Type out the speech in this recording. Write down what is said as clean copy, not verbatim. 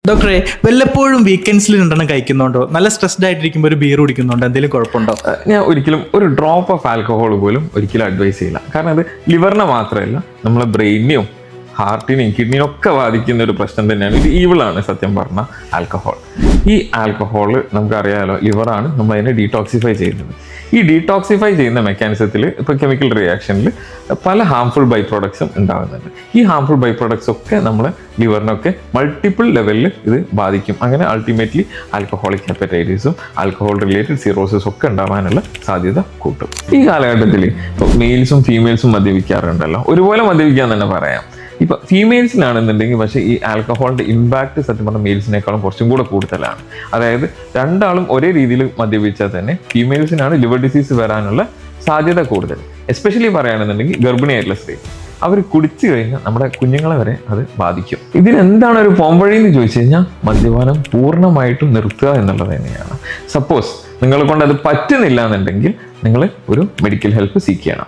ഡോക്ടറെ, വല്ലപ്പോഴും വീക്കെൻഡ്സിൽ രണ്ടെണ്ണം കഴിക്കുന്നുണ്ടോ? നല്ല സ്ട്രെസ്ഡ് ആയിട്ടിരിക്കുമ്പോൾ ഒരു ബീർ കുടിക്കുന്നുണ്ടോ? എന്തെങ്കിലും കുഴപ്പമുണ്ടോ? ഞാൻ ഒരിക്കലും ഒരു ഡ്രോപ്പ് ഓഫ് ആൽക്കഹോൾ പോലും ഒരിക്കലും അഡ്വൈസ് ചെയ്യില്ല. കാരണം അത് ലിവറിനെ മാത്രമല്ല നമ്മളെ ബ്രെയിനെയും ഹാർട്ടിനെയും കിഡ്നിയും ഒക്കെ ബാധിക്കുന്ന ഒരു പ്രശ്നം തന്നെയാണ്. ഇത് ഈവിളാണ് സത്യം പറഞ്ഞ ആൽക്കഹോൾ. ഈ ആൽക്കഹോൾ നമുക്കറിയാമല്ലോ, ലിവറാണ് നമ്മളതിനെ ഡീടോക്സിഫൈ ചെയ്യുന്നത്. ഈ ഡീടോക്സിഫൈ ചെയ്യുന്ന മെക്കാനിസത്തിൽ ഇപ്പോൾ കെമിക്കൽ റിയാക്ഷനിൽ പല ഹാംഫുൾ ബൈ പ്രോഡക്ട്സും ഉണ്ടാകുന്നുണ്ട്. ഈ ഹാംഫുൾ ബൈ പ്രോഡക്ട്സ് ഒക്കെ നമ്മളെ ലിവറിനൊക്കെ മൾട്ടിപ്പിൾ ലെവലിൽ ഇത് ബാധിക്കും. അങ്ങനെ അൾട്ടിമേറ്റ്ലി ആൽക്കഹോളിക് ഹെപ്പറ്റൈറ്റിസും ആൽക്കഹോൾ റിലേറ്റഡ് സിറോസിസും ഒക്കെ ഉണ്ടാകാനുള്ള സാധ്യത കൂട്ടും. ഈ കാലഘട്ടത്തിൽ ഇപ്പോൾ മെയിൽസും ഫീമെയിൽസും മദ്യപിക്കാറുണ്ടല്ലോ, ഒരുപോലെ മദ്യപിക്കാൻ തന്നെ പറയാം. ഇപ്പൊ ഫീമെയിൽസിലാണെന്നുണ്ടെങ്കിൽ പക്ഷേ ഈ ആൽക്കഹോളിന്റെ ഇമ്പാക്ട് സത്യം പറഞ്ഞാൽ മെയിൽസിനേക്കാളും കുറച്ചും കൂടെ കൂടുതലാണ്. അതായത് രണ്ടാളും ഒരേ രീതിയിൽ മദ്യപിച്ചാൽ തന്നെ ഫീമെയിൽസിനാണ് ലിവർ ഡിസീസ് വരാനുള്ള സാധ്യത കൂടുതൽ. എസ്പെഷ്യലി പറയുകയാണെന്നുണ്ടെങ്കിൽ ഗർഭിണിയായിട്ടുള്ള സ്ത്രീ അവർ കുടിച്ചു കഴിഞ്ഞാൽ നമ്മുടെ കുഞ്ഞുങ്ങളെ വരെ അത് ബാധിക്കും. ഇതിനെന്താണ് ഒരു പോംവഴി എന്ന് ചോദിച്ചു കഴിഞ്ഞാൽ മദ്യപാനം പൂർണ്ണമായിട്ടും നിർത്തുക എന്നുള്ളത് തന്നെയാണ്. സപ്പോസ് നിങ്ങളെ കൊണ്ട് അത് പറ്റുന്നില്ല എന്നുണ്ടെങ്കിൽ നിങ്ങൾ ഒരു മെഡിക്കൽ ഹെൽപ്പ് സീക്ക് ചെയ്യണം.